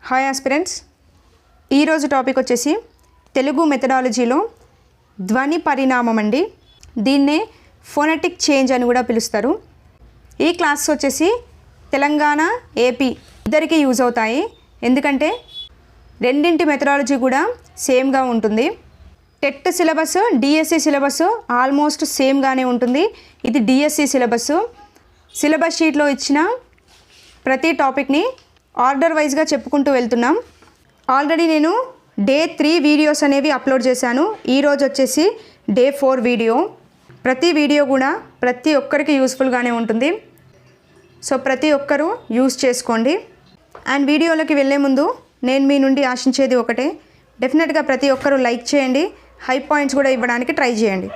Hi aspirants, ఈరోజు topic వచ్చేసి తెలుగు మెథడాలజీలో ధ్వని పరిణామం అండి. దీన్నే ఫోనెటిక్ చేంజ్ అని కూడా పిలుస్తారు. ఈ క్లాస్ వచ్చేసి తెలంగాణ, ఏపీ ఇద్దరికి యూజ్ అవుతాయి. ఎందుకంటే రెండింటి మెథడాలజీ కూడా సేమ్గా ఉంటుంది. TET syllabus, DSC syllabus almost సేమ్గానే ఉంటుంది. ఇది డిఎస్సి సిలబస్. సిలబస్ షీట్లో ఇచ్చిన ప్రతి టాపిక్ని ఆర్డర్ వైజ్గా చెప్పుకుంటూ వెళ్తున్నాం. ఆల్రెడీ నేను డే 3 వీడియోస్ అనేవి అప్లోడ్ చేశాను. ఈరోజు వచ్చేసి డే 4 వీడియో. ప్రతి వీడియో కూడా ప్రతి ఒక్కరికి యూస్ఫుల్గానే ఉంటుంది. సో ప్రతి ఒక్కరూ యూస్ చేసుకోండి. అండ్ వీడియోలోకి వెళ్ళే ముందు నేను మీ నుండి ఆశించేది ఒకటే, డెఫినెట్గా ప్రతి ఒక్కరూ లైక్ చేయండి, హై పాయింట్స్ కూడా ఇవ్వడానికి ట్రై చేయండి.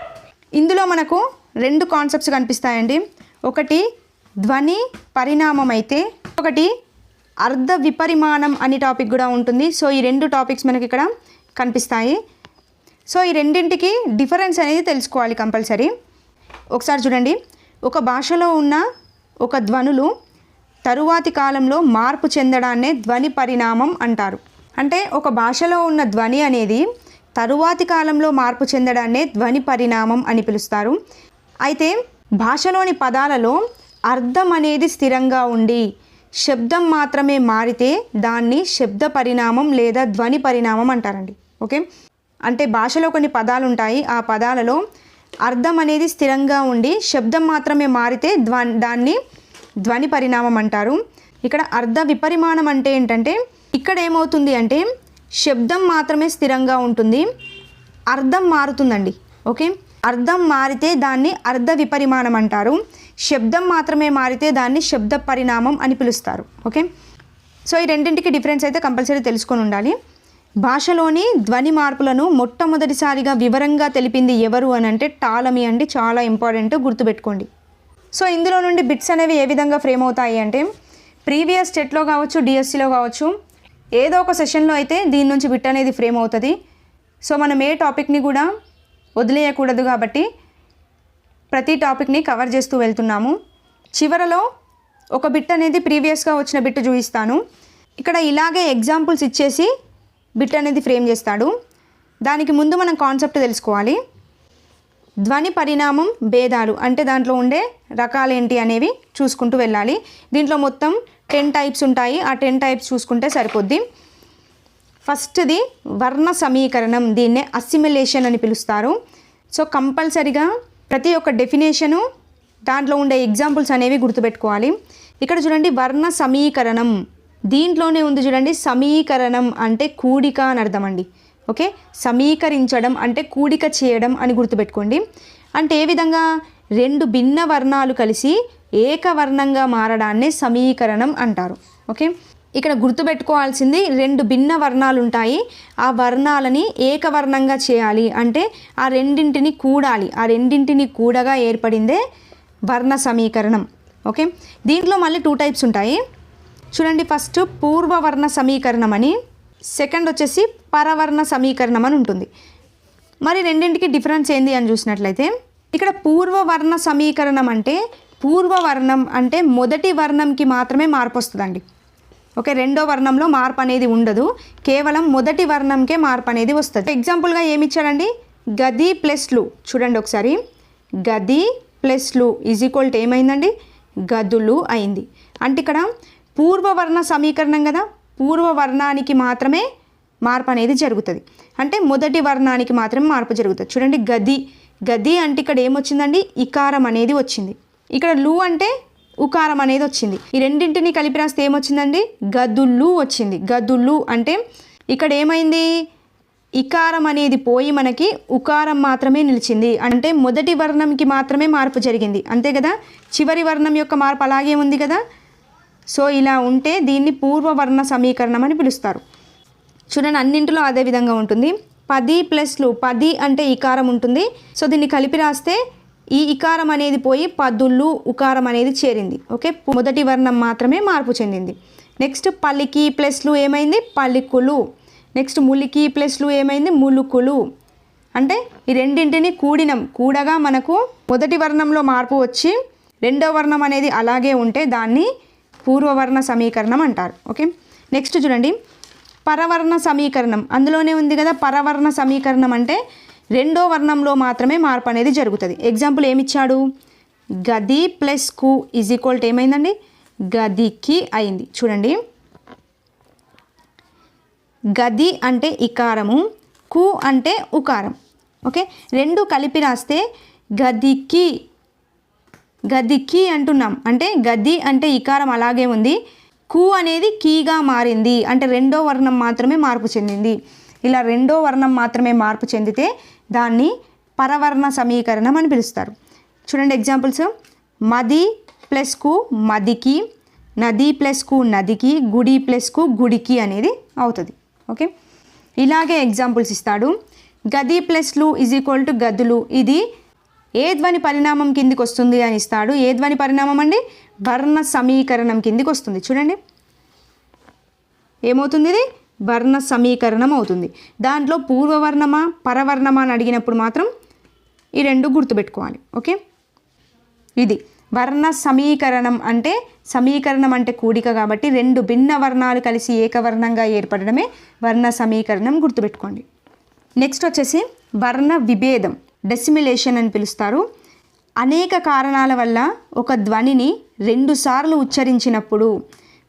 ఇందులో మనకు 2 కాన్సెప్ట్స్ కనిపిస్తాయండి. ఒకటి ధ్వని పరిణామం అయితే ఒకటి అర్ధ విపరిమాణం అనే టాపిక్ కూడా ఉంటుంది. సో ఈ 2 టాపిక్స్ మనకి ఇక్కడ కనిపిస్తాయి. సో ఈ రెండింటికి డిఫరెన్స్ అనేది తెలుసుకోవాలి కంపల్సరీ. ఒకసారి చూడండి, ఒక భాషలో ఉన్న ఒక ధ్వనులు తరువాతి కాలంలో మార్పు చెందడాన్నే ధ్వని పరిణామం అంటారు. అంటే ఒక భాషలో ఉన్న ధ్వని అనేది తరువాతి కాలంలో మార్పు చెందడాన్నే ధ్వని పరిణామం అని పిలుస్తారు. అయితే భాషలోని పదాలలో అర్థం అనేది స్థిరంగా ఉండి శబ్దం మాత్రమే మారితే దాన్ని శబ్ద పరిణామం లేదా ధ్వని పరిణామం అంటారండి. ఓకే, అంటే భాషలో కొన్ని పదాలు ఉంటాయి, ఆ పదాలలో అర్థం అనేది స్థిరంగా ఉండి శబ్దం మాత్రమే మారితే దాన్ని ధ్వని పరిణామం అంటారు. ఇక్కడ అర్ధ విపరిమాణం అంటే ఏంటంటే ఇక్కడ ఏమవుతుంది అంటే శబ్దం మాత్రమే స్థిరంగా ఉంటుంది, అర్థం మారుతుందండి. ఓకే, అర్థం మారితే దాన్ని అర్ధ విపరిమాణం అంటారు, శబ్దం మాత్రమే మారితే దాన్ని శబ్ద పరిణామం అని పిలుస్తారు. ఓకే, సో ఈ రెండింటికి డిఫరెన్స్ అయితే కంపల్సరీ తెలుసుకొని ఉండాలి. భాషలోని ధ్వని మార్పులను మొట్టమొదటిసారిగా వివరంగా తెలిపింది ఎవరు అని అంటే టాలమీ అండి. చాలా ఇంపార్టెంట్, గుర్తుపెట్టుకోండి. సో ఇందులో నుండి బిట్స్ అనేవి ఏ విధంగా ఫ్రేమ్ అవుతాయి అంటే ప్రీవియస్ టెట్లో కావచ్చు, డిఎస్సిలో కావచ్చు, ఏదో ఒక సెషన్లో అయితే దీని నుంచి బిట్ అనేది ఫ్రేమ్ అవుతుంది. సో మనం ఏ టాపిక్ని కూడా వదిలేయకూడదు కాబట్టి ప్రతి టాపిక్ని కవర్ చేస్తూ వెళ్తున్నాము. చివరలో ఒక బిట్ అనేది ప్రీవియస్గా వచ్చిన బిట్ చూపిస్తాను. ఇక్కడ ఇలాగే ఎగ్జాంపుల్స్ ఇచ్చేసి బిట్ అనేది ఫ్రేమ్ చేస్తాడు. దానికి ముందు మనం కాన్సెప్ట్ తెలుసుకోవాలి. ధ్వని పరిణామం భేదాలు అంటే దాంట్లో ఉండే రకాలేంటి అనేవి చూసుకుంటూ వెళ్ళాలి. దీంట్లో మొత్తం 10 టైప్స్ ఉంటాయి. ఆ 10 టైప్స్ చూసుకుంటే సరిపోద్ది. ఫస్ట్ది వర్ణ సమీకరణం, దీన్నే అసిమిలేషన్ అని పిలుస్తారు. సో కంపల్సరిగా ప్రతి ఒక్క డెఫినేషను దాంట్లో ఉండే ఎగ్జాంపుల్స్ అనేవి గుర్తుపెట్టుకోవాలి. ఇక్కడ చూడండి, వర్ణ సమీకరణం దీంట్లోనే ఉంది చూడండి. సమీకరణం అంటే కూడిక అని అర్థం అండి. ఓకే, సమీకరించడం అంటే కూడిక చేయడం అని గుర్తుపెట్టుకోండి. అంటే ఏ విధంగా 2 భిన్న వర్ణాలు కలిసి ఏకవర్ణంగా మారడాన్నే సమీకరణం అంటారు. ఓకే, ఇక్కడ గుర్తుపెట్టుకోవాల్సింది 2 భిన్న వర్ణాలు ఉంటాయి, ఆ వర్ణాలని ఏకవర్ణంగా చేయాలి అంటే ఆ రెండింటిని కూడాలి, ఆ రెండింటిని కూడగా ఏర్పడిందే వర్ణ సమీకరణం. ఓకే, దీంట్లో మళ్ళీ 2 టైప్స్ ఉంటాయి చూడండి. ఫస్ట్ పూర్వవర్ణ సమీకరణం అని, సెకండ్ వచ్చేసి పరవర్ణ సమీకరణం అని ఉంటుంది. మరి రెండింటికి డిఫరెన్స్ ఏంది అని చూసినట్లయితే ఇక్కడ పూర్వవర్ణ సమీకరణం అంటే పూర్వవర్ణం అంటే మొదటి వర్ణంకి మాత్రమే మార్పు వస్తుందండి. ఓకే, రెండో వర్ణంలో మార్పు అనేది ఉండదు, కేవలం మొదటి వర్ణంకే మార్పు అనేది వస్తుంది. ఎగ్జాంపుల్గా ఏమి ఇచ్చాడండి, గది ప్లస్ లు. చూడండి ఒకసారి, గది ప్లస్ లు ఈజ్ ఈక్వల్ టు ఏమైందండి, గదులు అయింది. అంటే ఇక్కడ పూర్వవర్ణ సమీకరణం కదా, పూర్వవర్ణానికి మాత్రమే మార్పు అనేది జరుగుతుంది. అంటే మొదటి వర్ణానికి మాత్రమే మార్పు జరుగుతుంది. చూడండి, గది గది అంటే ఇక్కడ ఏమొచ్చిందండి, ఇకారం అనేది వచ్చింది. ఇక్కడ లు అంటే ఉకారం అనేది వచ్చింది. ఈ రెండింటిని కలిపి రాస్తే ఏమొచ్చిందండి, గదులు వచ్చింది. గదులు అంటే ఇక్కడ ఏమైంది, ఇకారం అనేది పోయి మనకి ఉకారం మాత్రమే నిలిచింది. అంటే మొదటి వర్ణంకి మాత్రమే మార్పు జరిగింది, అంతే కదా. చివరి వర్ణం యొక్క మార్పు అలాగే ఉంది కదా. సో ఇలా ఉంటే దీన్ని పూర్వవర్ణ సమీకరణం అని పిలుస్తారు. చూడండి, అన్నింటిలో అదే విధంగా ఉంటుంది. 10 ప్లస్ లు, 10 అంటే ఇకారం ఉంటుంది. సో దీన్ని కలిపి రాస్తే ఈ ఇకారం అనేది పోయి పదులు ఉకారం అనేది చేరింది. ఓకే, మొదటి వర్ణం మాత్రమే మార్పు చెందింది. నెక్స్ట్ పలికి ప్లస్లు ఏమైంది, పలికులు. నెక్స్ట్ ములికి ప్లస్లు ఏమైంది, ములుకులు. అంటే ఈ రెండింటిని కూడగా మనకు మొదటి వర్ణంలో మార్పు వచ్చి రెండో వర్ణం అనేది అలాగే ఉంటే దాన్ని పూర్వవర్ణ సమీకరణం అంటారు. ఓకే, నెక్స్ట్ చూడండి, పరవర్ణ సమీకరణం అందులోనే ఉంది కదా. పరవర్ణ సమీకరణం అంటే రెండో వర్ణంలో మాత్రమే మార్పు అనేది జరుగుతుంది. ఎగ్జాంపుల్ ఏమిచ్చాడు, గది ప్లస్ కు ఈజ్ ఈక్వల్ టు ఏమైందండి, గదికి అయింది. చూడండి, గది అంటే ఇకారము, కు అంటే ఉకారం. ఓకే, రెండు కలిపి రాస్తే గదికి, గదికి అంటున్నాం. అంటే గది అంటే ఇకారం అలాగే ఉంది, కు అనేది కీగా మారింది, అంటే రెండో వర్ణం మాత్రమే మార్పు చెందింది. ఇలా రెండో వర్ణం మాత్రమే మార్పు చెందితే దాన్ని పరవర్ణ సమీకరణం అని పిలుస్తారు. చూడండి ఎగ్జాంపుల్స్, మది ప్లస్ కు మదికి, నది ప్లస్ కు నదికి, గుడి ప్లస్ కు గుడికి అనేది అవుతుంది. ఓకే, ఇలాగే ఎగ్జాంపుల్స్ ఇస్తాడు. గది ప్లస్లు ఈజ్ ఈక్వల్ టు గదులు, ఇది ఏ ధ్వని పరిణామం కిందికి వస్తుంది అని ఇస్తాడు. ఏ ధ్వని పరిణామం అండి, వర్ణ సమీకరణం కిందికి వస్తుంది. చూడండి ఏమవుతుంది, ఇది వర్ణ సమీకరణం అవుతుంది. దాంట్లో పూర్వవర్ణమా పరవర్ణమా అని అడిగినప్పుడు మాత్రం ఈ రెండు గుర్తుపెట్టుకోవాలి. ఓకే, ఇది వర్ణ సమీకరణం అంటే, సమీకరణం అంటే కూడిక కాబట్టి రెండు భిన్న వర్ణాలు కలిసి ఏకవర్ణంగా ఏర్పడడమే వర్ణ సమీకరణం, గుర్తుపెట్టుకోండి. నెక్స్ట్ వచ్చేసి వర్ణ విభేదం, డెసిమిలేషన్ అని పిలుస్తారు. అనేక కారణాల వల్ల ఒక ధ్వనిని రెండుసార్లు ఉచ్చరించినప్పుడు,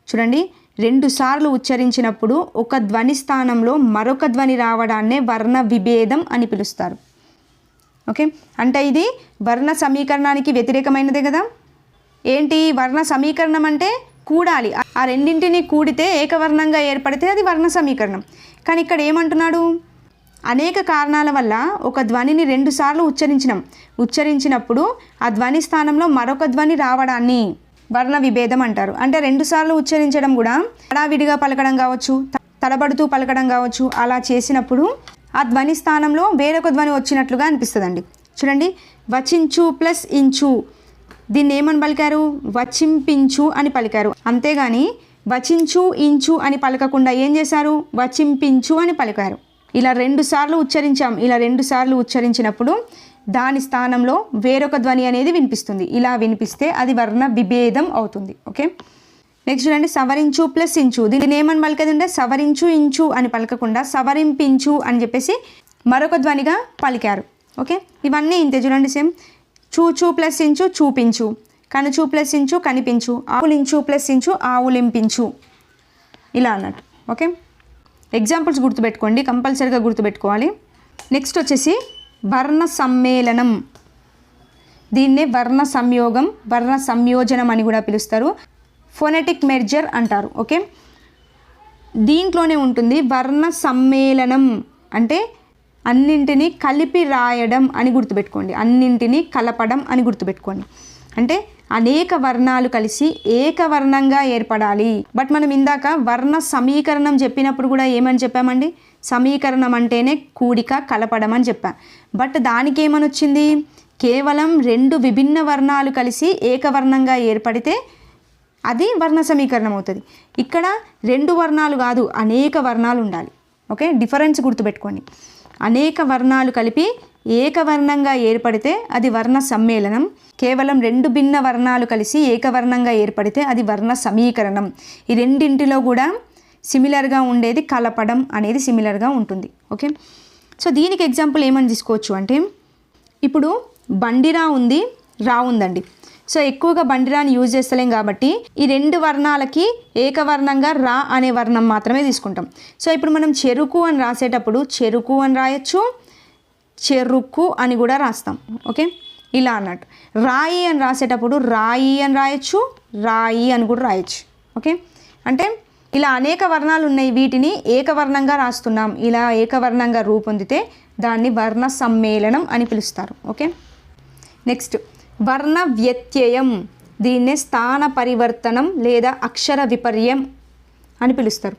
చూడండి రెండుసార్లు ఉచ్చరించినప్పుడు ఒక ధ్వని స్థానంలో మరొక ధ్వని రావడాన్నే వర్ణ విభేదం అని పిలుస్తారు. ఓకే, అంటే ఇది వర్ణ సమీకరణానికి వ్యతిరేకమైనదే కదా. ఏంటి, వర్ణ సమీకరణం అంటే కూడాలి, ఆ రెండింటిని కూడితే ఏకవర్ణంగా ఏర్పడితే అది వర్ణ సమీకరణం. కానీ ఇక్కడ ఏమంటున్నాడు, అనేక కారణాల వల్ల ఒక ధ్వనిని రెండుసార్లు ఉచ్చరించినప్పుడు ఆ ధ్వని స్థానంలో మరొక ధ్వని రావడాన్ని వర్ణ విభేదం అంటారు. అంటే రెండుసార్లు ఉచ్చరించడం కూడా హడావిడిగా పలకడం కావచ్చు, తడబడుతూ పలకడం కావచ్చు, అలా చేసినప్పుడు ఆ ధ్వని స్థానంలో వేరొక ధ్వని వచ్చినట్లుగా అనిపిస్తుందండి. చూడండి, వచించు ప్లస్ ఇంచు, దీన్ని ఏమని పలికారు, వచింపించు అని పలికారు. అంతేగాని వచించు ఇంచు అని పలకకుండా ఏం చేశారు, వచింపించు అని పలికారు. ఇలా రెండు సార్లు ఉచ్చరించినప్పుడు దాని స్థానంలో వేరొక ధ్వని అనేది వినిపిస్తుంది. ఇలా వినిపిస్తే అది వర్ణ విభేదం అవుతుంది. ఓకే, నెక్స్ట్ చూడండి, సవరించు ప్లస్ ఇంచు, దీన్ని ఏమని పలికదంటే సవరించు ఇంచు అని పలకకుండా సవరింపించు అని చెప్పేసి మరొక ధ్వనిగా పలికారు. ఓకే, ఇవన్నీ ఇంతే. చూడండి సేమ్, చూచు ప్లస్ ఇంచు చూపించు, కనుచు ప్లస్ ఇంచు కనిపించు, ఆవులించు ప్లస్ ఇంచు ఆవులింపించు, ఇలా అన్నట్టు. ఓకే, ఎగ్జాంపుల్స్ గుర్తుపెట్టుకోండి, కంపల్సరీగా గుర్తుపెట్టుకోవాలి. నెక్స్ట్ వచ్చేసి వర్ణ సమ్మేళనం, దీన్నే వర్ణ సంయోగం, వర్ణ సంయోజనం అని కూడా పిలుస్తారు, ఫోనెటిక్ మెర్జర్ అంటారు. ఓకే, దీంట్లోనే ఉంటుంది వర్ణ సమ్మేళనం అంటే అన్నింటినీ కలిపి రాయడం అని గుర్తుపెట్టుకోండి, అన్నింటినీ కలపడం అని గుర్తుపెట్టుకోండి. అంటే అనేక వర్ణాలు కలిసి ఏకవర్ణంగా ఏర్పడాలి. బట్ మనం ఇందాక వర్ణ సమీకరణం చెప్పినప్పుడు కూడా ఏమని చెప్పామండి, సమీకరణం అంటేనే కూడిక కలపడం అని చెప్పా. బట్ దానికి ఏమని వచ్చింది, కేవలం రెండు విభిన్న వర్ణాలు కలిసి ఏకవర్ణంగా ఏర్పడితే అది వర్ణ సమీకరణం అవుతుంది. ఇక్కడ రెండు వర్ణాలు కాదు, అనేక వర్ణాలు ఉండాలి. ఓకే, డిఫరెన్స్ గుర్తుపెట్టుకోండి. అనేక వర్ణాలు కలిపి ఏకవర్ణంగా ఏర్పడితే అది వర్ణ సమ్మేళనం, కేవలం రెండు భిన్న వర్ణాలు కలిసి ఏకవర్ణంగా ఏర్పడితే అది వర్ణ సమీకరణం. ఈ రెండింటిలో కూడా సిమిలర్గా ఉండేది కలపడం అనేది సిమిలర్గా ఉంటుంది. ఓకే, సో దీనికి ఎగ్జాంపుల్ ఏమని తీసుకోవచ్చు అంటే, ఇప్పుడు బండిరా ఉంది, రా ఉందండి. సో ఎక్కువగా బండిరాని యూజ్ చేస్తలేం కాబట్టి ఈ రెండు వర్ణాలకి ఏకవర్ణంగా రా అనే వర్ణం మాత్రమే తీసుకుంటాం. సో ఇప్పుడు మనం చెరుకు అని రాసేటప్పుడు చెరుకు అని రాయొచ్చు, చెరుకు అని కూడా రాస్తాం. ఓకే, ఇలా అన్నట్టు. రాయి అని రాసేటప్పుడు రాయి అని రాయొచ్చు, రాయి అని కూడా రాయొచ్చు. ఓకే, అంటే ఇలా అనేక వర్ణాలు ఉన్నాయి, వీటిని ఏకవర్ణంగా రాస్తున్నాం. ఇలా ఏకవర్ణంగా రూపొందితే దాన్ని వర్ణ సమ్మేళనం అని పిలుస్తారు. ఓకే, నెక్స్ట్ వర్ణ వ్యత్యయం, దీన్నే స్థాన పరివర్తనం లేదా అక్షర విపర్యం అని పిలుస్తారు.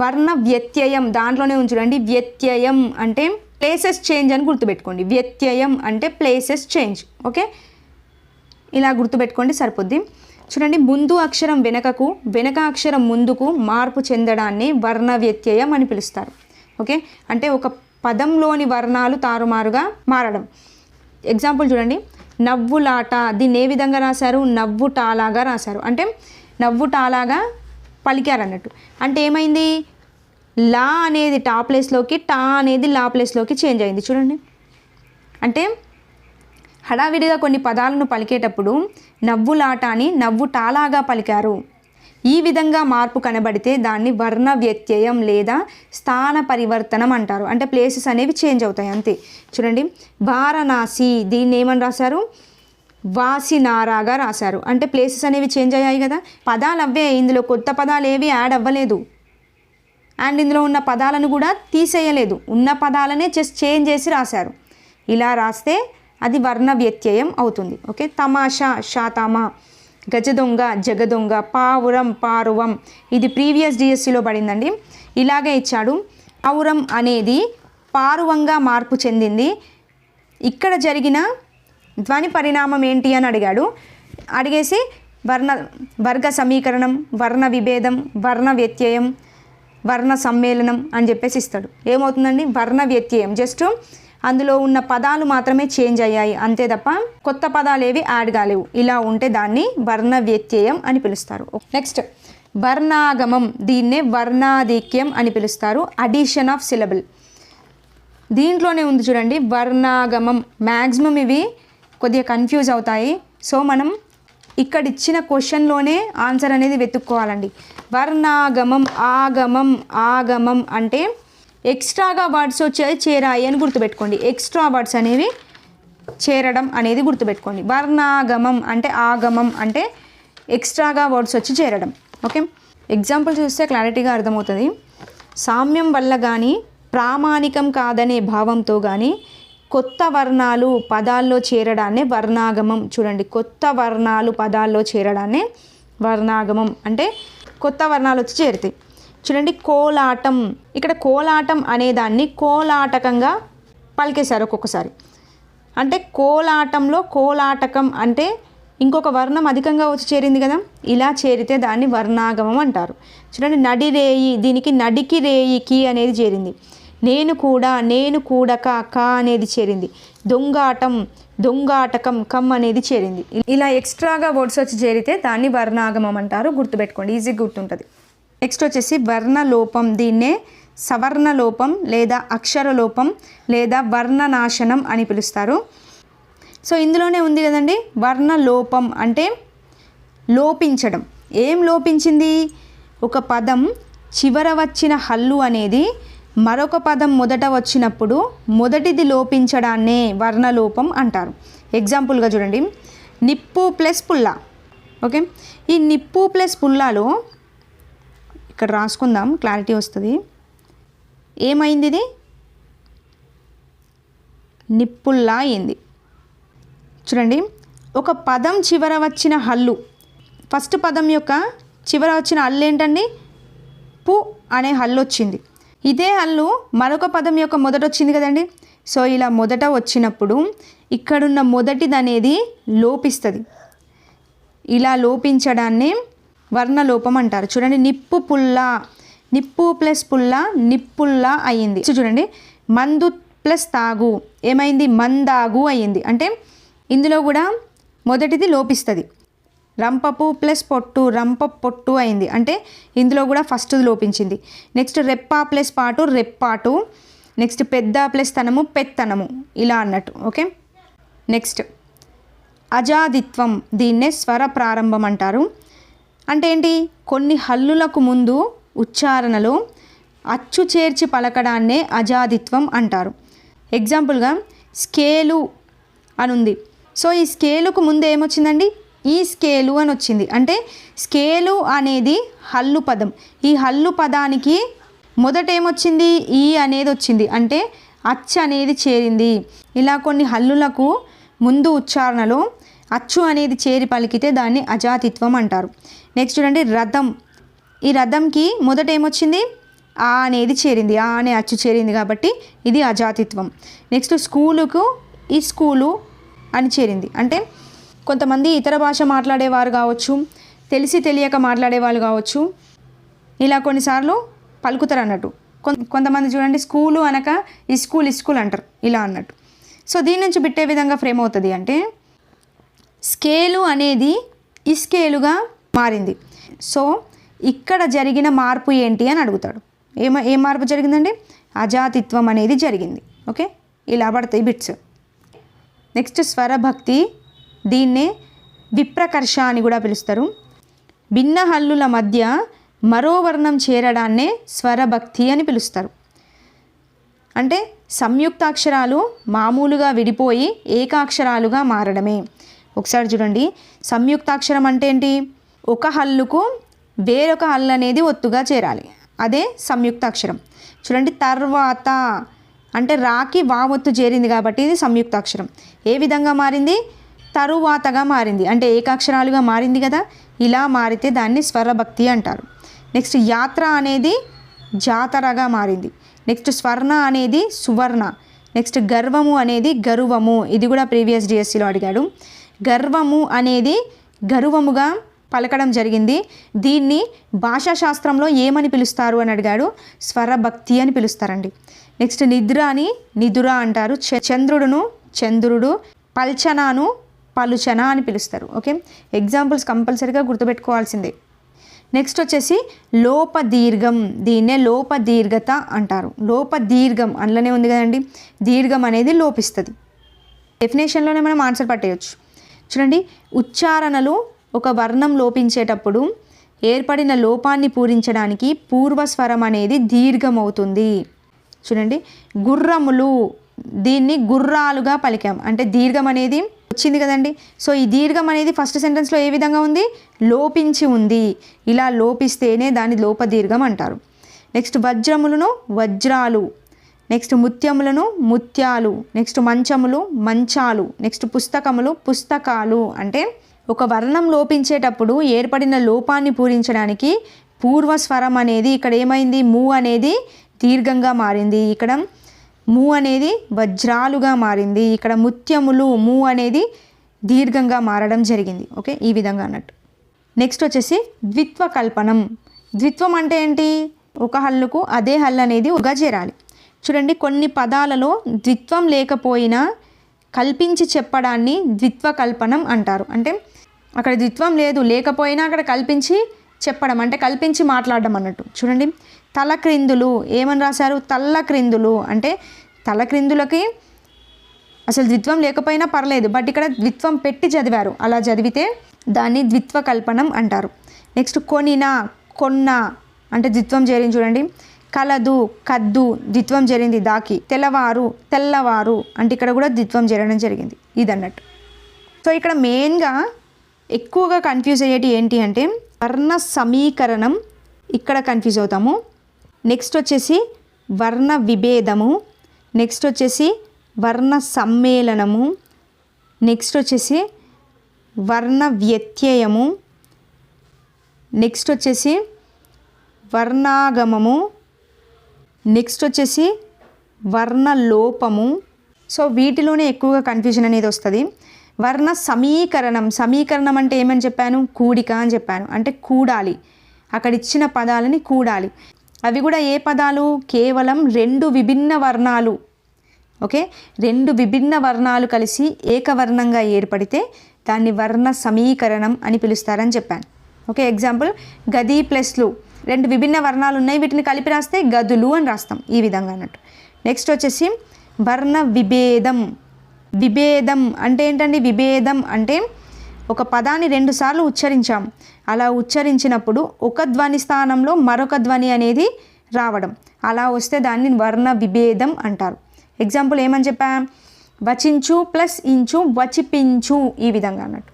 వర్ణ వ్యత్యయం దాంట్లోనే ఉంచుడండి. వ్యత్యయం అంటే ప్లేసెస్ చేంజ్ అని గుర్తుపెట్టుకోండి. వ్యత్యయం అంటే ప్లేసెస్ చేంజ్. ఓకే, ఇలా గుర్తుపెట్టుకోండి సరిపోద్ది. చూడండి, ముందు అక్షరం వెనకకు, వెనక అక్షరం ముందుకు మార్పు చెందడాన్ని వర్ణ వ్యత్యయం అని పిలుస్తారు. ఓకే, అంటే ఒక పదంలోని వర్ణాలు తారుమారుగా మారడం. ఎగ్జాంపుల్ చూడండి, నవ్వులాట, దీన్ని ఏ విధంగా రాశారు, నవ్వుటాలాగా రాశారు. అంటే నవ్వుటాలాగా పలికారు అన్నట్టు. అంటే ఏమైంది, లా అనేది టా ప్లేస్లోకి, టా అనేది లా ప్లేస్లోకి చేంజ్ అయింది. చూడండి, అంటే హడావిడిగా కొన్ని పదాలను పలికేటప్పుడు నవ్వులాట అని నవ్వు టాలాగా పలికారు. ఈ విధంగా మార్పు కనబడితే దాన్ని వర్ణ వ్యత్యయం లేదా స్థాన పరివర్తనం అంటారు. అంటే ప్లేసెస్ అనేవి చేంజ్ అవుతాయి అంతే. చూడండి, వారణాసి దీన్ని ఏమని రాశారు? వాసినారాగా రాశారు. అంటే ప్లేసెస్ అనేవి చేంజ్ అయ్యాయి కదా, పదాలు అవే, ఇందులో కొత్త పదాలు ఏవి యాడ్ అవ్వలేదు. అండ్ ఇందులో ఉన్న పదాలను కూడా తీసేయలేదు, ఉన్న పదాలనే జస్ట్ చేంజ్ చేసి రాశారు. ఇలా రాస్తే అది వర్ణ వ్యత్యయం అవుతుంది. ఓకే, తమాషా శాతమా, గజదొంగ జగదొంగ, పావురం పారువం, ఇది ప్రీవియస్ డిఎస్సిలో పడిందండి. ఇలాగే ఇచ్చాడు. పావురం అనేది పారువంగా మార్పు చెందింది. ఇక్కడ జరిగిన ధ్వని పరిణామం ఏంటి అని అడిగాడు. అడిగేసి వర్గ సమీకరణం, వర్ణ విభేదం, వర్ణ వ్యత్యయం, వర్ణ సమ్మేళనం అని చెప్పేసి ఇస్తాడు. ఏమవుతుందండి? వర్ణ వ్యత్యయం, జస్ట్ అందులో ఉన్న పదాలు మాత్రమే చేంజ్ అయ్యాయి అంతే తప్ప కొత్త పదాలు ఏవి యాడ్ కాలేవు. ఇలా ఉంటే దాన్ని వర్ణ వ్యత్యయం అని పిలుస్తారు. నెక్స్ట్ వర్ణాగమం, దీన్నే వర్ణాధిక్యం అని పిలుస్తారు. అడిషన్ ఆఫ్ సిలబుల్ దీంట్లోనే ఉంది చూడండి. వర్ణాగమం మ్యాక్సిమం ఇవి కొద్దిగా కన్ఫ్యూజ్ అవుతాయి. సో మనం ఇక్కడ ఇచ్చిన క్వశ్చన్లోనే ఆన్సర్ అనేది వెతుక్కోవాలండి. వర్ణాగమం, ఆగమం, ఆగమం అంటే ఎక్స్ట్రాగా వర్డ్స్ వచ్చాయి చేరాయి అని గుర్తుపెట్టుకోండి. ఎక్స్ట్రా వర్డ్స్ అనేవి చేరడం అనేది గుర్తుపెట్టుకోండి. వర్ణాగమం అంటే, ఆగమం అంటే ఎక్స్ట్రాగా వర్డ్స్ వచ్చి చేరడం. ఓకే, ఎగ్జాంపుల్ చూస్తే క్లారిటీగా అర్థమవుతుంది. సామ్యం వల్ల కానీ, ప్రామాణికం కాదనే భావంతో కానీ కొత్త వర్ణాలు పదాల్లో చేరడాన్నే వర్ణాగమం. చూడండి, కొత్త వర్ణాలు పదాల్లో చేరడాన్నే వర్ణాగమం అంటే కొత్త వర్ణాలు వచ్చి చేరుతాయి. చూడండి, కోలాటం, ఇక్కడ కోలాటం అనేదాన్ని కోలాటకంగా పలికేశారు ఒక్కొక్కసారి. అంటే కోలాటంలో కోలాటకం అంటే ఇంకొక వర్ణం అధికంగా వచ్చి చేరింది కదా, ఇలా చేరితే దాన్ని వర్ణాగమం అంటారు. చూడండి, నడిరేయి, దీనికి నడికి రేయికి అనేది చేరింది. నేను కూడా, నేను కూడక, క అనేది చేరింది. దొంగాటం, దొంగాటకం, కమ్ అనేది చేరింది. ఇలా ఎక్స్ట్రాగా వర్డ్స్ వచ్చి చేరితే దాన్ని వర్ణాగమం అంటారు. గుర్తుపెట్టుకోండి, ఈజీగా గుర్తుంటుంది. నెక్స్ట్ వచ్చేసి వర్ణలోపం, దీన్నే సవర్ణలోపం లేదా అక్షరలోపం లేదా వర్ణనాశనం అని పిలుస్తారు. సో ఇందులోనే ఉంది కదండి, వర్ణలోపం అంటే లోపించడం. ఏం లోపించింది? ఒక పదం చివర వచ్చిన హల్లు అనేది మరొక పదం మొదట వచ్చినప్పుడు మొదటిది లోపించడాన్నే వర్ణలోపం అంటారు. ఎగ్జాంపుల్గా చూడండి, నిప్పు ప్లస్ పుల్ల. ఓకే, ఈ నిప్పు ప్లస్ పుల్లాలో ఇక్కడ రాసుకుందాం, క్లారిటీ వస్తుంది. ఏమైంది? ఇది నిప్పుల్లా అయింది. చూడండి, ఒక పదం చివర వచ్చిన హల్లు, ఫస్ట్ పదం యొక్క చివర వచ్చిన హల్లు ఏంటండి? పు అనే హల్లు వచ్చింది. ఇదే హల్లు మరొక పదం యొక్క మొదట వచ్చింది కదండి. సో ఇలా మొదట వచ్చినప్పుడు ఇక్కడున్న మొదటిది అనేది లోపిస్తుంది. ఇలా లోపించడాన్ని వర్ణలోపం అంటారు. చూడండి, నిప్పు పుల్ల, నిప్పు ప్లస్ పుల్ల నిప్పుల్లా అయ్యింది. సో చూడండి, మందు ప్లస్ తాగు ఏమైంది? మందాగు అయ్యింది. అంటే ఇందులో కూడా మొదటిది లోపిస్తుంది. రంపపు ప్లస్ పొట్టు రంప పొట్టు అయింది. అంటే ఇందులో కూడా ఫస్ట్ది లోపించింది. నెక్స్ట్ రెప్ప ప్లస్ పాటు రెప్పాటు. నెక్స్ట్ పెద్ద ప్లస్ తనము పెత్తనము, ఇలా అన్నట్టు. ఓకే, నెక్స్ట్ అజాదిత్వం, దీన్నే స్వర ప్రారంభం అంటారు. అంటే ఏంటి? కొన్ని హల్లులకు ముందు ఉచ్చారణలో అచ్చు చేర్చి పలకడాన్నే అజాదిత్వం అంటారు. ఎగ్జాంపుల్గా స్కేలు అని ఉంది. సో ఈ స్కేలుకు ముందు ఏమొచ్చిందండి? ఈ స్కేలు అని వచ్చింది. అంటే స్కేలు అనేది హల్లు పదం. ఈ హల్లు పదానికి మొదట ఏమొచ్చింది? ఈ అనేది వచ్చింది. అంటే అచ్చు అనేది చేరింది. ఇలా కొన్ని హల్లులకు ముందు ఉచ్చారణలో అచ్చు అనేది చేరి పలికితే దాన్ని అజాతిత్వం అంటారు. నెక్స్ట్ చూడండి, రథం. ఈ రథంకి మొదట ఏమొచ్చింది? ఆ అనేది చేరింది. ఆ అనే అచ్చు చేరింది కాబట్టి ఇది అజాతిత్వం. నెక్స్ట్ స్కూలుకు ఈ స్కూలు అని చేరింది. అంటే కొంతమంది ఇతర భాష మాట్లాడేవారు కావచ్చు, తెలిసి తెలియక మాట్లాడే వాళ్ళు కావచ్చు, ఇలా కొన్నిసార్లు పలుకుతారు అన్నట్టు. కొంతమంది చూడండి, స్కూలు అనక ఈ స్కూల్ అంటారు, ఇలా అన్నట్టు. సో దీని నుంచి బిట్టే విధంగా ఫ్రేమ్ అవుతుంది. అంటే స్కేలు అనేది ఇస్కేలుగా మారింది. సో ఇక్కడ జరిగిన మార్పు ఏంటి అని అడుగుతాడు. ఏం మార్పు జరిగిందండి? అజాతిత్వం అనేది జరిగింది. ఓకే, ఇలా పడతాయి బిట్స్. నెక్స్ట్ స్వరభక్తి, దీన్నే విప్రకర్ష అని కూడా పిలుస్తారు. భిన్న హల్లుల మధ్య మరో వర్ణం చేరడాన్నే స్వరభక్తి అని పిలుస్తారు. అంటే సంయుక్తాక్షరాలు మామూలుగా విడిపోయి ఏకాక్షరాలుగా మారడమే. ఒకసారి చూడండి, సంయుక్తాక్షరం అంటే ఏంటి? ఒక హల్లుకు వేరొక హల్లు అనేది ఒత్తుగా చేరాలి, అదే సంయుక్తాక్షరం. చూడండి, తర్వాత అంటే రాకి వావొత్తు చేరింది కాబట్టి ఇది సంయుక్తాక్షరం. ఏ విధంగా మారింది? తరువాతగా మారింది, అంటే ఏకాక్షరాలుగా మారింది కదా. ఇలా మారితే దాన్ని స్వరభక్తి అంటారు. నెక్స్ట్ యాత్ర అనేది జాతరగా మారింది. నెక్స్ట్ స్వర్ణ అనేది సువర్ణ. నెక్స్ట్ గర్వము అనేది గరువము. ఇది కూడా ప్రీవియస్ డిఎస్సిలో అడిగాడు. గర్వము అనేది గరువముగా పలకడం జరిగింది. దీన్ని భాషాశాస్త్రంలో ఏమని పిలుస్తారు అని అడిగాడు. స్వరభక్తి అని పిలుస్తారండి. నెక్స్ట్ నిద్ర అని నిదుర అంటారు. చంద్రుడును చంద్రుడు, పల్చనాను పలుచన అని పిలుస్తారు. ఓకే, ఎగ్జాంపుల్స్ కంపల్సరీగా గుర్తుపెట్టుకోవాల్సిందే. నెక్స్ట్ వచ్చేసి లోపదీర్ఘం, దీన్నే లోపదీర్ఘత అంటారు. లోపదీర్ఘం అందులోనే ఉంది కదండి, దీర్ఘం అనేది లోపిస్తుంది. డెఫినేషన్లోనే మనం ఆన్సర్ పట్టేయచ్చు. చూడండి, ఉచ్చారణలు ఒక వర్ణం లోపించేటప్పుడు ఏర్పడిన లోపాన్ని పూరించడానికి పూర్వస్వరం అనేది దీర్ఘం అవుతుంది. చూడండి, గుర్రములు, దీన్ని గుర్రాలుగా పలికాం, అంటే దీర్ఘం అనేది వచ్చింది కదండి. సో ఈ దీర్ఘం అనేది ఫస్ట్ సెంటెన్స్లో ఏ విధంగా ఉంది? లోపించి ఉంది. ఇలా లోపిస్తేనే దాన్ని లోపదీర్ఘం అంటారు. నెక్స్ట్ వజ్రములను వజ్రాలు, నెక్స్ట్ ముత్యములను ముత్యాలు, నెక్స్ట్ మంచములు మంచాలు, నెక్స్ట్ పుస్తకములు పుస్తకాలు. అంటే ఒక వర్ణం లోపించేటప్పుడు ఏర్పడిన లోపాన్ని పూరించడానికి పూర్వస్వరం అనేది ఇక్కడ ఏమైంది? ము అనేది దీర్ఘంగా మారింది. ఇక్కడ ము అనేది వజ్రాలుగా మారింది. ఇక్కడ ముత్యములు ము అనేది దీర్ఘంగా మారడం జరిగింది. ఓకే, ఈ విధంగా అన్నట్టు. నెక్స్ట్ వచ్చేసి ద్విత్వ కల్పనం. ద్విత్వం అంటే ఏంటి? ఒక హల్లుకు అదే హల్లు అనేది ఉగా చేరాలి. చూడండి, కొన్ని పదాలలో ద్విత్వం లేకపోయినా కల్పించి చెప్పడాన్ని ద్విత్వ కల్పనం అంటారు. అంటే అక్కడ ద్విత్వం లేకపోయినా అక్కడ కల్పించి చెప్పడం, అంటే కల్పించి మాట్లాడడం అన్నట్టు. చూడండి, తలక్రిందులు ఏమని రాశారు? తల్లక్రిందులు. అంటే తలక్రిందులకి అసలు ద్విత్వం లేకపోయినా పర్లేదు, బట్ ఇక్కడ ద్విత్వం పెట్టి చదివారు. అలా చదివితే దాన్ని ద్విత్వ కల్పనం అంటారు. నెక్స్ట్ కొనిన కొన్న అంటే ద్విత్వం చేరింది. చూడండి, కలదు కద్దు ద్విత్వం చేరింది దాకి. తెల్లవారు తెల్లవారు అంటే ఇక్కడ కూడా ద్విత్వం చేరడం జరిగింది. ఇది అన్నట్టు. సో ఇక్కడ మెయిన్గా ఎక్కువగా కన్ఫ్యూజ్ అయ్యేటి ఏంటి అంటే వర్ణ సమీకరణం, ఇక్కడ కన్ఫ్యూజ్ అవుతాము. నెక్స్ట్ వచ్చేసి వర్ణ విభేదము, నెక్స్ట్ వచ్చేసి వర్ణ సమ్మేళనము, నెక్స్ట్ వచ్చేసి వర్ణ వ్యత్యయము, నెక్స్ట్ వచ్చేసి వర్ణాగమము, నెక్స్ట్ వచ్చేసి వర్ణ లోపము. సో వీటిలోనే ఎక్కువగా కన్ఫ్యూజన్ అనేది వస్తుంది. వర్ణ సమీకరణం, సమీకరణం అంటే ఏమని చెప్పాను? కూడిక అని చెప్పాను. అంటే కూడాలి, అక్కడ ఇచ్చిన పదాలని కూడాలి. అవి కూడా ఏ పదాలు? కేవలం రెండు విభిన్న వర్ణాలు. ఓకే, రెండు విభిన్న వర్ణాలు కలిసి ఏకవర్ణంగా ఏర్పడితే దాన్ని వర్ణ సమీకరణం అని పిలుస్తారని చెప్పాను. ఓకే, ఎగ్జాంపుల్ గది ప్లస్లు, రెండు విభిన్న వర్ణాలు ఉన్నాయి, వీటిని కలిపి రాస్తే గదులు అని రాస్తాం, ఈ విధంగా అన్నట్టు. నెక్స్ట్ వచ్చేసి వర్ణ విభేదం. విభేదం అంటే ఏంటండి? విభేదం అంటే ఒక పదాన్ని రెండుసార్లు ఉచ్చరించాం, అలా ఉచ్చరించినప్పుడు ఒక ధ్వని స్థానంలో మరొక ధ్వని అనేది రావడం, అలా వస్తే దాన్ని వర్ణ విభేదం అంటారు. ఎగ్జాంపుల్ ఏమని చెప్పా? వచించు ప్లస్ ఇంచు వచిపించు, ఈ విధంగా అన్నట్టు.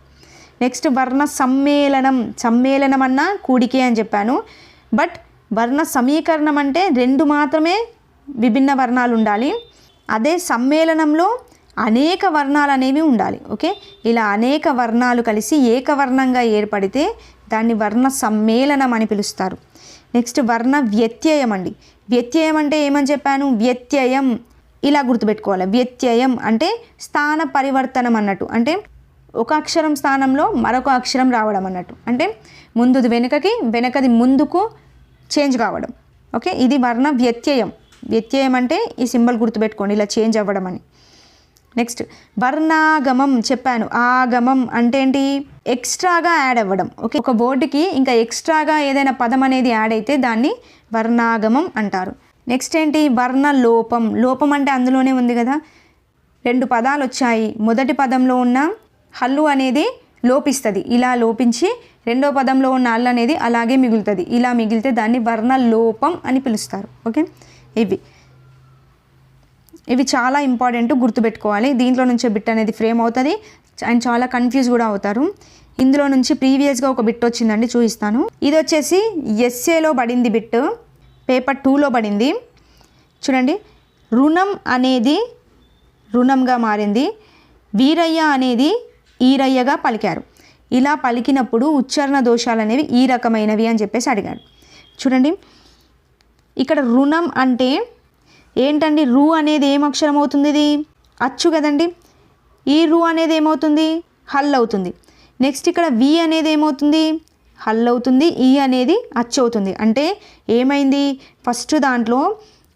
నెక్స్ట్ వర్ణ సమ్మేళనం. సమ్మేళనం అన్న కూడికే అని చెప్పాను, బట్ వర్ణ సమీకరణం అంటే రెండు మాత్రమే విభిన్న వర్ణాలు ఉండాలి. అదే సమ్మేళనంలో అనేక వర్ణాలు అనేవి ఉండాలి. ఓకే, ఇలా అనేక వర్ణాలు కలిసి ఏకవర్ణంగా ఏర్పడితే దాన్ని వర్ణ సమ్మేళనం అని పిలుస్తారు. నెక్స్ట్ వర్ణ వ్యత్యయం అండి. వ్యత్యయం అంటే ఏమని చెప్పాను? వ్యత్యయం ఇలా గుర్తుపెట్టుకోవాలి. వ్యత్యయం అంటే స్థాన పరివర్తనం అన్నట్టు, అంటే ఒక అక్షరం స్థానంలో మరొక అక్షరం రావడం అన్నట్టు, అంటే ముందుది వెనుకకి, వెనకది ముందుకు చేంజ్ కావడం. ఓకే, ఇది వర్ణ వ్యత్యయం. వ్యత్యయం అంటే ఈ సింబల్ గుర్తుపెట్టుకోండి, ఇలా చేంజ్ అవ్వడం అని. నెక్స్ట్ వర్ణాగమం చెప్పాను. ఆగమం అంటే ఏంటి? ఎక్స్ట్రాగా యాడ్ అవ్వడం. ఓకే, ఒక వర్డ్కి ఇంకా ఎక్స్ట్రాగా ఏదైనా పదం అనేది యాడ్ అయితే దాన్ని వర్ణాగమం అంటారు. నెక్స్ట్ ఏంటి? వర్ణలోపం. లోపం అంటే అందులోనే ఉంది కదా, 2 పదాలు వచ్చాయి, మొదటి పదంలో ఉన్న హల్లు అనేది లోపిస్తుంది, ఇలా లోపించి రెండో పదంలో ఉన్న హల్లు అనేది అలాగే మిగులుతుంది, ఇలా మిగిలితే దాన్ని వర్ణలోపం అని పిలుస్తారు. ఓకే, ఇవి చాలా ఇంపార్టెంట్, గుర్తుపెట్టుకోవాలి. దీంట్లో నుంచే బిట్ అనేది ఫ్రేమ్ అవుతుంది అండ్ చాలా కన్ఫ్యూజ్ కూడా అవుతారు. ఇందులో నుంచి ప్రీవియస్గా ఒక బిట్ వచ్చిందండి, చూపిస్తాను. ఇది వచ్చేసి ఎస్ఏలో పడింది బిట్, పేపర్ 2లో పడింది. చూడండి, రుణం అనేది రుణంగా మారింది, వీరయ్య అనేది ఈరయ్యగా పలికారు. ఇలా పలికినప్పుడు ఉచ్చారణ దోషాలు అనేవి ఈ రకమైనవి అని చెప్పేసి అడిగాడు. చూడండి, ఇక్కడ రుణం అంటే ఏంటండి? రు అనేది ఏం అక్షరం అవుతుంది? ఇది అచ్చు కదండి. ఈ రు అనేది ఏమవుతుంది? హల్ అవుతుంది. నెక్స్ట్ ఇక్కడ వి అనేది ఏమవుతుంది? హల్ అవుతుంది. ఈ అనేది అచ్చు అవుతుంది. అంటే ఏమైంది? ఫస్ట్ దాంట్లో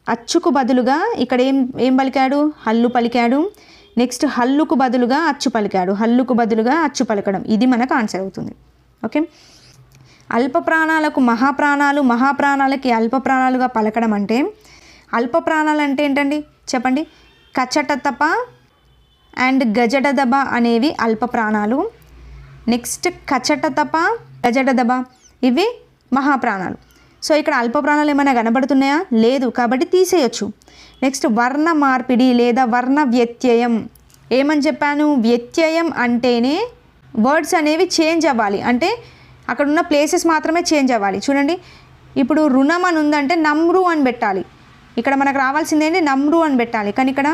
అచ్చుకు బదులుగా ఇక్కడ ఏం పలికాడు? హల్లు పలికాడు. నెక్స్ట్ హల్లుకు బదులుగా అచ్చు పలికాడు. హల్లుకు బదులుగా అచ్చు పలకడం, ఇది మనకు ఆన్సర్ అవుతుంది. ఓకే, అల్ప ప్రాణాలకు మహాప్రాణాలు, మహాప్రాణాలకి అల్ప ప్రాణాలుగా పలకడం అంటే, అల్ప ప్రాణాలు అంటే ఏంటండి చెప్పండి? కచటతప అండ్ గజడదబ అనేవి అల్ప ప్రాణాలు. నెక్స్ట్ కచటతప, గజడదబ ఇవి మహాప్రాణాలు. సో ఇక్కడ అల్ప ప్రాణాలు ఏమైనా కనబడుతున్నాయా? లేదు, కాబట్టి తీసేయచ్చు. నెక్స్ట్ వర్ణ మార్పిడి లేదా వర్ణ వ్యత్యయం. ఏమని చెప్పాను? వ్యత్యయం అంటేనే వర్డ్స్ అనేవి చేంజ్ అవ్వాలి, అంటే అక్కడ ఉన్న ప్లేసెస్ మాత్రమే చేంజ్ అవ్వాలి. చూడండి, ఇప్పుడు రుణం అని ఉందంటే నమ్రు అని పెట్టాలి, ఇక్కడ మనకు రావాల్సింది ఏంటి? నమ్రు అని పెట్టాలి, కానీ ఇక్కడ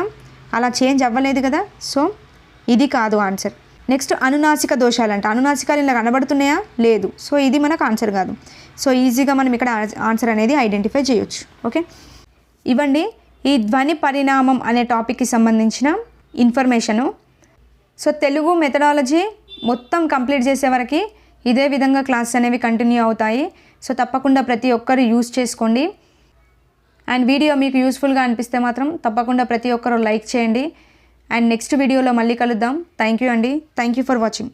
అలా చేంజ్ అవ్వలేదు కదా, సో ఇది కాదు ఆన్సర్. నెక్స్ట్ అనునాసిక దోషాలు అంట. అనునాసికాలు ఇలా కనబడుతున్నాయా? లేదు, సో ఇది మనకు ఆన్సర్ కాదు. సో ఈజీగా మనం ఇక్కడ ఆన్సర్ అనేది ఐడెంటిఫై చేయొచ్చు. ఓకే, ఇవ్వండి ఈ ధ్వని పరిణామం అనే టాపిక్కి సంబంధించిన ఇన్ఫర్మేషను. సో తెలుగు మెథడాలజీ మొత్తం కంప్లీట్ చేసే వరకు ఇదే విధంగా క్లాసెస్ అనేవి కంటిన్యూ అవుతాయి. సో తప్పకుండా ప్రతి ఒక్కరు యూజ్ చేసుకోండి. అండ్ వీడియో మీకు యూస్ఫుల్గా అనిపిస్తే మాత్రం తప్పకుండా ప్రతి ఒక్కరు లైక్ చేయండి. అండ్ నెక్స్ట్ వీడియోలో మళ్ళీ కలుద్దాం. థ్యాంక్ యూ అండి. Thank you for watching.